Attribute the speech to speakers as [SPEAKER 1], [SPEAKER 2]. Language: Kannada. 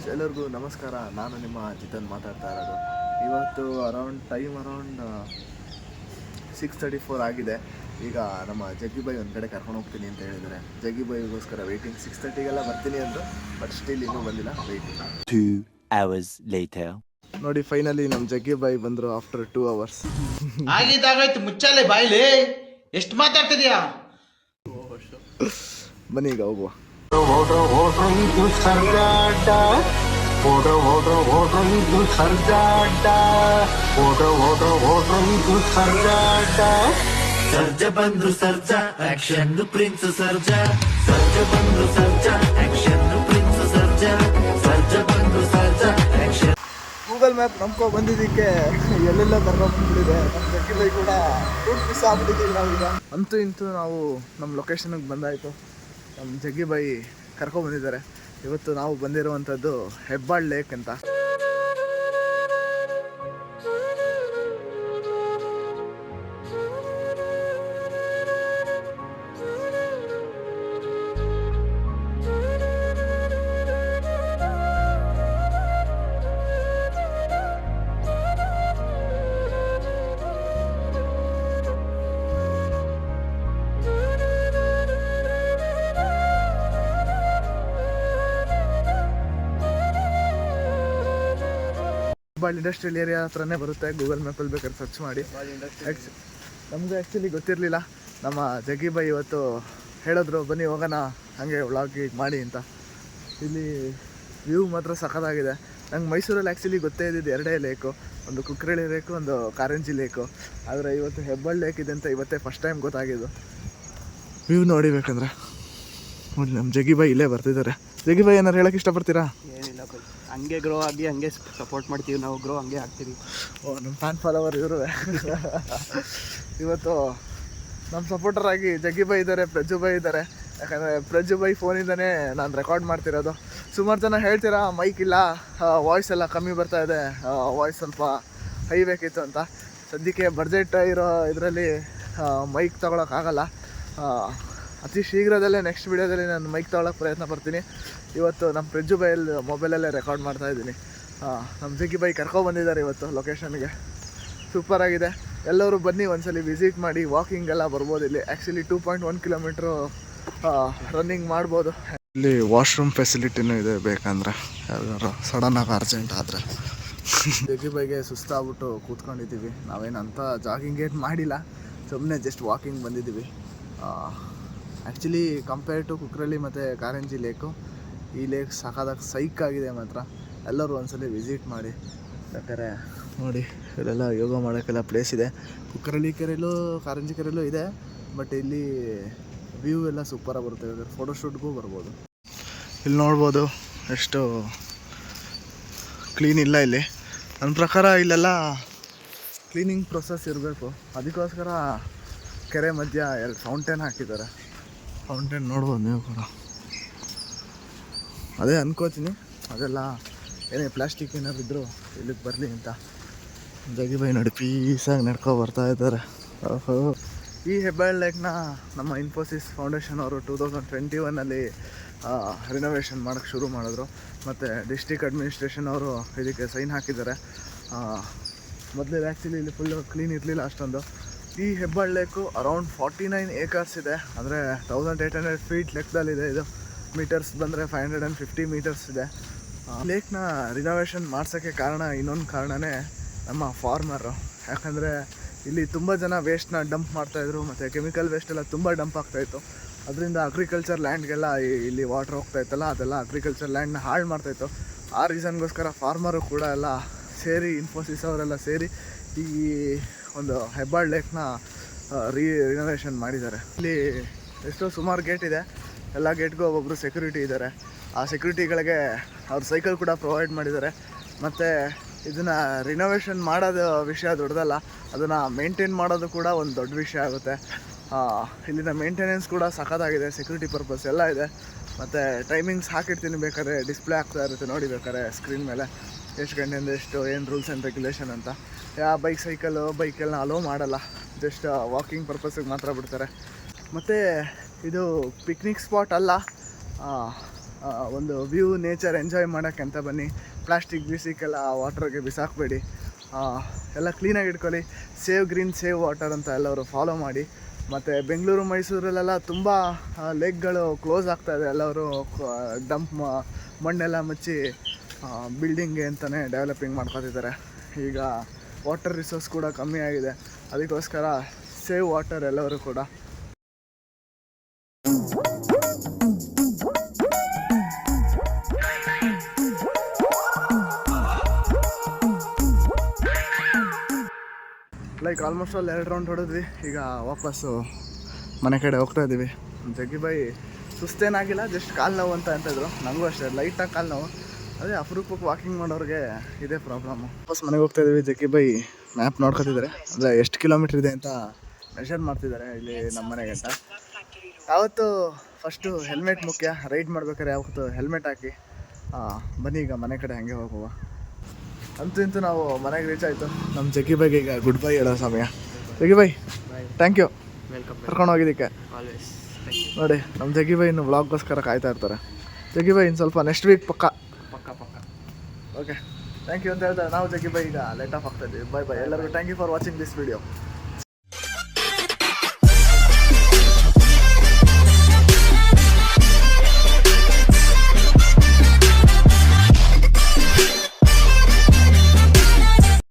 [SPEAKER 1] ಗೈಸ್, ಎಲ್ಲರಿಗೂ ನಮಸ್ಕಾರ. ನಾನು ನಿಮ್ಮ ಜಿತನ್ ಮಾತಾಡ್ತಾ ಇರೋದು. ಇವತ್ತು ಅರೌಂಡ್ 6:34 ಆಗಿದೆ. ಈಗ ನಮ್ಮ ಜಗ್ಗಿ ಬಾಯ್ ಒಂದು ಕಡೆ ಕರ್ಕೊಂಡು ಹೋಗ್ತೀನಿ ಅಂತ ಹೇಳಿದರೆ, ಜಗ್ಗಿ ಬಾಯಿಗೋಸ್ಕರ ವೆಯ್ಟಿಂಗ್. 6:30ಗೆಲ್ಲ ಬರ್ತೀನಿ ಅಂದರು, ಬಟ್ ಸ್ಟಿಲ್ ಇನ್ನೂ ಬಂದಿಲ್ಲ, ವೆಯ್ಟಿಂಗ್.
[SPEAKER 2] 2 hours later.
[SPEAKER 1] ನೋಡಿ, ಫೈನಲಿ ನಮ್ಮ ಜಗ್ಗಿ ಬಾಯ್ ಬಂದರು ಆಫ್ಟರ್ 2 hours.
[SPEAKER 3] ಆಗಿದ್ದಾಗಾಯ್ತು, ಮುಚ್ಚಾಲೆ ಬಾಯ್ಲಿ, ಎಷ್ಟು ಮಾತಾಡ್ತಿದ್ಯಾ?
[SPEAKER 1] ಬನ್ನಿ ಈಗ ಹೋಗುವ.
[SPEAKER 4] ಇದು ಸರ್ಜಾಟ ಇದು ಸರ್ಜಾಟ ಇದು ಸರ್ಜಾಟ. ಸರ್ಜ ಬಂದ್ರು ಸರ್ಜ ಆಕ್ಷನ್ ಪ್ರಿನ್ಸ್ ಸರ್ಜ. ಸರ್ಜ ಬಂದ್ರು ಸರ್ಜ ಆಕ್ಷನ್ ಪ್ರಿನ್ಸ್ ಸರ್ಜ. ಸರ್ಜ ಬಂದ್ರು ಸರ್ಜ ಆಕ್ಷನ್.
[SPEAKER 1] ಗೂಗಲ್ ಮ್ಯಾಪ್ ನಂಬ್ಕೊ ಬಂದಿದ್ದಕ್ಕೆ ಎಲ್ಲೆಲ್ಲ ಕರ್ಕೊಂಡ್ಬಂದ್ಬಿಟ್ಟಿದೆ. ನಮ್ಮ ಜಗ್ಗಿ ಬಾಯ್ ಕೂಡ ರೂಟ್ ಮಿಸ್ ಆಗ್ಬಿಟ್ಟಿದ್ದೀವಿ ನಾವೀಗ. ಅಂತೂ ಇಂತೂ ನಾವು ನಮ್ಮ ಲೊಕೇಶನ್ಗೆ ಬಂದಾಯಿತು. ನಮ್ಮ ಜಗ್ಗಿ ಬಾಯಿ ಕರ್ಕೊಂಡ್ಬಂದಿದ್ದಾರೆ. ಇವತ್ತು ನಾವು ಬಂದಿರುವಂಥದ್ದು ಹೆಬ್ಬಾಳ್ ಲೇಕ್ ಅಂತ. ಹೆಬ್ಬಾಳ್ ಇಂಡಸ್ಟ್ರಿಯಲ್ ಏರಿಯಾ ಹತ್ರನೇ ಬರುತ್ತೆ. ಗೂಗಲ್ ಮ್ಯಾಪಲ್ಲಿ ಬೇಕಾದ್ರೆ ಸರ್ಚ್ ಮಾಡಿ. ನಮಗೂ ಆ್ಯಕ್ಚುಲಿ ಗೊತ್ತಿರಲಿಲ್ಲ. ನಮ್ಮ ಜಗ್ಗಿ ಬಾಯ್ ಇವತ್ತು ಹೇಳಿದ್ರು, ಬನ್ನಿ ಹೋಗೋಣ ಹಾಗೆ ವ್ಲಾಗ್ ಮಾಡಿ ಅಂತ. ಇಲ್ಲಿ ವ್ಯೂ ಮಾತ್ರ ಸಖತ್ತಾಗಿದೆ. ನಂಗೆ ಮೈಸೂರಲ್ಲಿ ಆ್ಯಕ್ಚುಲಿ ಗೊತ್ತೇ ಇದ್ದಿದ್ದು 2 ಲೇಕು, ಒಂದು ಕುಕ್ರಳ್ಳಿ ಲೇಕು, ಒಂದು ಕಾರಂಜಿ ಲೇಕು. ಆದರೆ ಇವತ್ತು ಹೆಬ್ಬಾಳ್ ಲೇಕ್ ಇದೆ ಅಂತ ಇವತ್ತೇ ಫಸ್ಟ್ ಟೈಮ್ ಗೊತ್ತಾಗಿದ್ದು. ವ್ಯೂ ನೋಡಿಬೇಕಂದ್ರೆ ನೋಡಿ, ನಮ್ಮ ಜಗ್ಗಿ ಬಾಯ್ ಇಲ್ಲೇ ಬರ್ತಿದ್ದಾರೆ. ಜಗ್ಗಿ ಬಾಯ್ ಏನಾರು ಹೇಳೋಕ್ಕೆ ಇಷ್ಟಪಡ್ತೀರಾ?
[SPEAKER 5] ಏನಿಲ್ಲ, ಹಂಗೆ ಗ್ರೋ ಆಗಿ ಹಂಗೆ ಸಪೋರ್ಟ್ ಮಾಡ್ತೀವಿ ನಾವು, ಗ್ರೋ ಹಂಗೆ ಆಗ್ತೀವಿ.
[SPEAKER 1] ನಮ್ಮ ಫ್ಯಾನ್ ಫಾಲೋವರ್ ಇವರು. ಇವತ್ತು ನಮ್ಮ ಸಪೋರ್ಟರ್ ಆಗಿ ಜಗ್ಗಿ ಬಾಯ್ ಇದ್ದಾರೆ, ಪ್ರಜ್ಜು ಬಾಯ್ ಇದ್ದಾರೆ. ಯಾಕಂದರೆ ಪ್ರಜ್ಜು ಬಾಯ್ ಫೋನಿಂದನೇ ನಾನು ರೆಕಾರ್ಡ್ ಮಾಡ್ತಿರೋದು. ಸುಮಾರು ಜನ ಹೇಳ್ತೀರಾ ಮೈಕ್ ಇಲ್ಲ, ವಾಯ್ಸ್ ಎಲ್ಲ ಕಮ್ಮಿ ಬರ್ತಾ ಇದೆ, ವಾಯ್ಸ್ ಸ್ವಲ್ಪ ಹೈ ಬೇಕಿತ್ತು ಅಂತ. ಸದ್ಯಕ್ಕೆ ಬಡ್ಜೆಟ್ ಇರೋ ಇದರಲ್ಲಿ ಮೈಕ್ ತೊಗೊಳಕ್ಕಾಗಲ್ಲ. ಅತಿ ಶೀಘ್ರದಲ್ಲೇ ನೆಕ್ಸ್ಟ್ ವೀಡಿಯೋದಲ್ಲಿ ನಾನು ಮೈಕ್ ತೊಗೊಳಕ್ಕೆ ಪ್ರಯತ್ನ ಪಡ್ತೀನಿ. ಇವತ್ತು ನಮ್ಮ ಪ್ರಜ್ಜು ಬಾಯಲ್ಲಿ ಮೊಬೈಲಲ್ಲೇ ರೆಕಾರ್ಡ್ ಮಾಡ್ತಾಯಿದ್ದೀನಿ. ನಮ್ಮ ಜಗ್ಗಿ ಬಾಯ್ ಕರ್ಕೊಬಂದಿದ್ದಾರೆ ಇವತ್ತು ಲೊಕೇಶನ್ಗೆ. ಸೂಪರಾಗಿದೆ. ಎಲ್ಲರೂ ಬನ್ನಿ, ಒಂದ್ಸಲಿ ವಿಸಿಟ್ ಮಾಡಿ. ವಾಕಿಂಗ್ ಎಲ್ಲ ಬರ್ಬೋದು ಇಲ್ಲಿ. ಆ್ಯಕ್ಚುಲಿ 2.1 ಕಿಲೋಮೀಟ್ರು ರನ್ನಿಂಗ್ ಮಾಡ್ಬೋದು. ಇಲ್ಲಿ ವಾಶ್ರೂಮ್ ಫೆಸಿಲಿಟಿನೂ ಇದೆ, ಬೇಕಂದರೆ ಯಾವ್ದಾದ್ರು ಸಡನ್ನಾಗಿ ಅರ್ಜೆಂಟ್ ಆದರೆ. ಜಗ್ಗಿ ಬಾಯ್ಗೆ ಸುಸ್ತಾಗ್ಬಿಟ್ಟು ಕೂತ್ಕೊಂಡಿದ್ದೀವಿ. ನಾವೇನಂತ ಜಾಗಿಂಗ್ ಏನು ಮಾಡಿಲ್ಲ, ಸುಮ್ಮನೆ ಜಸ್ಟ್ ವಾಕಿಂಗ್ ಬಂದಿದ್ದೀವಿ. ಆ್ಯಕ್ಚುಲಿ ಕಂಪೇರ್ ಟು ಕುಕ್ರಳ್ಳಿ ಮತ್ತು ಕಾರಂಜಿ ಲೇಕು, ಈ ಲೇಕ್ ಸಖತ್ತಾಗಿ ಸೈಕ್ ಆಗಿದೆ ಮಾತ್ರ. ಎಲ್ಲರೂ ಒಂದ್ಸಲಿ ವಿಸಿಟ್ ಮಾಡಿ. ಯಾಕಂದರೆ ನೋಡಿ, ಇಲ್ಲೆಲ್ಲ ಯೋಗ ಮಾಡೋಕ್ಕೆಲ್ಲ ಪ್ಲೇಸ್ ಇದೆ. ಕುಕ್ರಳ್ಳಿ ಕೆರೆಯಲ್ಲೂ ಕಾರಂಜಿ ಕೆರೆಯಲ್ಲೂ ಇದೆ, ಬಟ್ ಇಲ್ಲಿ ವ್ಯೂ ಎಲ್ಲ ಸೂಪರಾಗಿ ಬರುತ್ತೆ. ಇವಾಗ ಫೋಟೋಶೂಟ್ಗೂ ಬರ್ಬೋದು. ಇಲ್ಲಿ ನೋಡ್ಬೋದು ಎಷ್ಟು ಕ್ಲೀನ್ ಇಲ್ಲ ಇಲ್ಲಿ. ನನ್ನ ಪ್ರಕಾರ ಇಲ್ಲೆಲ್ಲ ಕ್ಲೀನಿಂಗ್ ಪ್ರೊಸೆಸ್ ಇರಬೇಕು. ಅದಕ್ಕೋಸ್ಕರ ಕೆರೆ ಮಧ್ಯ 2 ಫೌಂಟೇನ್ ಹಾಕಿದ್ದಾರೆ. ಫೌಂಟೇನ್ ನೋಡ್ಬೋದು ನೀವು ಕೂಡ. ಅದೇ ಅನ್ಕೋತೀನಿ, ಅದೆಲ್ಲ ಏನೇ ಪ್ಲಾಸ್ಟಿಕ್ ಏನಾದ್ರು ಇದ್ದರೂ ಇಲ್ಲಿಗೆ ಬರಲಿ ಅಂತ. ಜಗ್ಗಿ ಬಾಯ್ ನೋಡಿ ಪೀಸಾಗಿ ನಡ್ಕೊ ಬರ್ತಾ ಇದ್ದಾರೆ. ಓಹೋ, ಈ ಹೆಬ್ಬಾಳ್ ಲೇಕ್ನ ನಮ್ಮ ಇನ್ಫೋಸಿಸ್ ಫೌಂಡೇಶನ್ ಅವರು 2021 ರಿನೋವೇಷನ್ ಮಾಡೋಕ್ಕೆ ಶುರು ಮಾಡಿದ್ರು. ಮತ್ತು ಡಿಸ್ಟ್ರಿಕ್ಟ್ ಅಡ್ಮಿನಿಸ್ಟ್ರೇಷನ್ ಅವರು ಇದಕ್ಕೆ ಸೈನ್ ಹಾಕಿದ್ದಾರೆ. ಮೊದಲೇ ಆ್ಯಕ್ಚುಲಿ ಇಲ್ಲಿ ಫುಲ್ಲು ಕ್ಲೀನ್ ಇರಲಿಲ್ಲ ಅಷ್ಟೊಂದು. ಈ ಹೆಬ್ಬಾಳ್ ಲೇಕು ಅರೌಂಡ್ 49 acres ಇದೆ. ಅಂದರೆ 1800 ಫೀಟ್ ಲೆಕ್ಕದಲ್ಲಿದೆ. ಇದು ಮೀಟರ್ಸ್ ಬಂದರೆ 550 ಮೀಟರ್ಸ್ ಇದೆ. ಲೇಕ್ನ ರಿನೋವೇಷನ್ ಮಾಡ್ಸೋಕ್ಕೆ ಇನ್ನೊಂದು ಕಾರಣನೇ ನಮ್ಮ ಫಾರ್ಮರು. ಯಾಕಂದರೆ ಇಲ್ಲಿ ತುಂಬ ಜನ ವೇಸ್ಟ್ನ ಡಂಪ್ ಮಾಡ್ತಾಯಿದ್ರು, ಮತ್ತು ಕೆಮಿಕಲ್ ವೇಸ್ಟ್ ಎಲ್ಲ ತುಂಬ ಡಂಪ್ ಆಗ್ತಾಯಿತ್ತು. ಅದರಿಂದ ಅಗ್ರಿಕಲ್ಚರ್ ಲ್ಯಾಂಡ್ಗೆಲ್ಲ ಇಲ್ಲಿ ವಾಟ್ರ್ ಹೋಗ್ತಾಯಿತ್ತಲ್ಲ, ಅದೆಲ್ಲ ಅಗ್ರಿಕಲ್ಚರ್ ಲ್ಯಾಂಡ್ನ ಹಾಳು ಮಾಡ್ತಾಯಿತ್ತು. ಆ ರೀಸನ್ಗೋಸ್ಕರ ಫಾರ್ಮರು ಕೂಡ ಎಲ್ಲ ಸೇರಿ, ಇನ್ಫೋಸಿಸ್ ಅವರೆಲ್ಲ ಸೇರಿ ಈ ಒಂದು ಹೆಬ್ಬಾಳ್ ಲೇಕ್ನ ರಿನೋವೇಷನ್ ಮಾಡಿದ್ದಾರೆ. ಇಲ್ಲಿ ಎಷ್ಟೋ ಸುಮಾರು ಗೇಟ್ ಇದೆ. ಎಲ್ಲ ಗೇಟ್ಗೂ ಒಬ್ಬೊಬ್ಬರು ಸೆಕ್ಯೂರಿಟಿ ಇದ್ದಾರೆ. ಆ ಸೆಕ್ಯೂರಿಟಿಗಳಿಗೆ ಅವ್ರ ಸೈಕಲ್ ಕೂಡ ಪ್ರೊವೈಡ್ ಮಾಡಿದ್ದಾರೆ. ಮತ್ತು ಇದನ್ನು ರಿನೋವೇಷನ್ ಮಾಡೋದು ವಿಷಯ ದೊಡ್ಡದಲ್ಲ, ಅದನ್ನು ಮೇಂಟೈನ್ ಮಾಡೋದು ಕೂಡ ಒಂದು ದೊಡ್ಡ ವಿಷಯ ಆಗುತ್ತೆ. ಇಲ್ಲಿನ ಮೇಂಟೆನೆನ್ಸ್ ಕೂಡ ಸಖತ್ತಾಗಿದೆ. ಸೆಕ್ಯೂರಿಟಿ ಪರ್ಪಸ್ ಎಲ್ಲ ಇದೆ. ಮತ್ತು ಟೈಮಿಂಗ್ಸ್ ಹಾಕಿರ್ತೀನಿ, ಬೇಕಾದ್ರೆ ಡಿಸ್ಪ್ಲೇ ಆಗ್ತಾ ಇರುತ್ತೆ ನೋಡಿ, ಬೇಕಾದ್ರೆ ಸ್ಕ್ರೀನ್ ಮೇಲೆ ಎಷ್ಟು ಗಂಟೆಯಿಂದ ಎಷ್ಟು, ಏನು ರೂಲ್ಸ್ ಆ್ಯಂಡ್ ರೆಗ್ಯುಲೇಷನ್ ಅಂತ. ಯಾವ ಬೈಕೆಲ್ಲ ಅಲೋ ಮಾಡಲ್ಲ, ಜಸ್ಟ್ ವಾಕಿಂಗ್ ಪರ್ಪಸ್ಸಿಗೆ ಮಾತ್ರ ಬಿಡ್ತಾರೆ. ಮತ್ತು ಇದು ಪಿಕ್ನಿಕ್ ಸ್ಪಾಟ್ ಅಲ್ಲ, ಒಂದು ವ್ಯೂ ನೇಚರ್ ಎಂಜಾಯ್ ಮಾಡೋಕ್ಕೆ ಅಂತ ಬನ್ನಿ. ಪ್ಲಾಸ್ಟಿಕ್ ಗೀಸಿಕ್ಕೆಲ್ಲ ವಾಟ್ರಿಗೆ ಬಿಸಾಕಬೇಡಿ, ಎಲ್ಲ ಕ್ಲೀನಾಗಿ ಇಟ್ಕೊಳ್ಳಿ. ಸೇವ್ ಗ್ರೀನ್ ಸೇವ್ ವಾಟರ್ ಅಂತ ಎಲ್ಲರೂ ಫಾಲೋ ಮಾಡಿ. ಮತ್ತು ಬೆಂಗಳೂರು ಮೈಸೂರಲ್ಲೆಲ್ಲ ತುಂಬ ಲೇಕ್ಗಳು ಕ್ಲೋಸ್ ಆಗ್ತಾಯಿದೆ. ಎಲ್ಲರೂ ಡಂಪ್ ಮಣ್ಣೆಲ್ಲ ಮುಚ್ಚಿ ಬಿಲ್ಡಿಂಗ್ಗೆ ಅಂತಲೇ ಡೆವಲಪಿಂಗ್ ಮಾಡ್ಕೊತಿದ್ದಾರೆ. ಈಗ ವಾಟರ್ ರಿಸೋರ್ಸ್ ಕೂಡ ಕಮ್ಮಿ ಆಗಿದೆ. ಅದಕ್ಕೋಸ್ಕರ ಸೇವ್ ವಾಟರ್ ಎಲ್ಲರೂ ಕೂಡ. ಲೈಕ್ ಆಲ್ಮೋಸ್ಟ್ ಅಲ್ಲಿ 2 ರೌಂಡ್ ಹೊಡೆದ್ವಿ. ಈಗ ವಾಪಸ್ಸು ಮನೆ ಕಡೆ ಹೋಗ್ತಾ ಇದ್ದೀವಿ. ಜಗ್ಗಿಬಾಯಿ ಸುಸ್ತೇನಾಗಿಲ್ಲ, ಜಸ್ಟ್ ಕಾಲು ನೋವು ಅಂತ ಅಂತಿದ್ರು. ನನಗೂ ಅಷ್ಟೇ ಲೈಟಾಗಿ ಕಾಲು ನೋವು. ಅದೇ ಅಪರೂಪಕ್ಕೆ ವಾಕಿಂಗ್ ಮಾಡೋರಿಗೆ ಇದೇ ಪ್ರಾಬ್ಲಮ್ಮು. ವಾಪಸ್ ಮನೆಗೆ ಹೋಗ್ತಾ ಇದ್ದೀವಿ. ಜಗ್ಗಿಬಾಯಿ ಮ್ಯಾಪ್ ನೋಡ್ಕೊತಿದ್ದಾರೆ, ಅಂದರೆ ಎಷ್ಟು ಕಿಲೋಮೀಟ್ರ್ ಇದೆ ಅಂತ ಮೆಷರ್ ಮಾಡ್ತಿದ್ದಾರೆ ಇಲ್ಲಿ ನಮ್ಮ ಮನೆಗೆ ಅಂತ. ಯಾವತ್ತು ಫಸ್ಟು ಹೆಲ್ಮೆಟ್ ಮುಖ್ಯ. ರೈಡ್ ಮಾಡ್ಬೇಕಾದ್ರೆ ಯಾವತ್ತು ಹೆಲ್ಮೆಟ್ ಹಾಕಿ. ಬನ್ನಿ ಈಗ ಮನೆ ಕಡೆ ಹಾಗೆ ಹೋಗುವ. ಅಂತೂ ಇಂತೂ ನಾವು ಮನೆಗೆ ರೀಚ್ ಆಯಿತು. ನಮ್ಮ ಜಗ್ಗಿಬಾಯಿಗೆ ಈಗ ಗುಡ್ ಬೈ ಹೇಳೋ ಸಮಯ. ಜಗ್ಗಿಬಾಯಿ ಥ್ಯಾಂಕ್ ಯು
[SPEAKER 5] ವೆಲ್ಕಮ್
[SPEAKER 1] ಕರ್ಕೊಂಡು ಹೋಗಿದ್ದಕ್ಕೆ.
[SPEAKER 5] ಆಲ್ವೇಸ್
[SPEAKER 1] ನೋಡಿ ನಮ್ಮ ಜಗ್ಗಿಬಾಯಿ ಇನ್ನು ವ್ಲಾಗ್ಗೋಸ್ಕರ ಕಾಯ್ತಾ ಇರ್ತಾರೆ. ಜಗ್ಗಿಬಾಯಿ ಇನ್ನು ಸ್ವಲ್ಪ ನೆಕ್ಸ್ಟ್ ವೀಕ್ ಪಕ್ಕ. ಓಕೆ ಥ್ಯಾಂಕ್ ಯು ಅಂತ ಹೇಳ್ತಾರೆ. ನಾವು ಜಗ್ಗಿಬಾಯಿ ಈಗ ಲೆಟ್ ಆಫ್ ಆಗ್ತಾ ಇದ್ದೀವಿ. ಬೈ ಬೈ ಎಲ್ಲರಿಗೂ. Thank you for watching this video.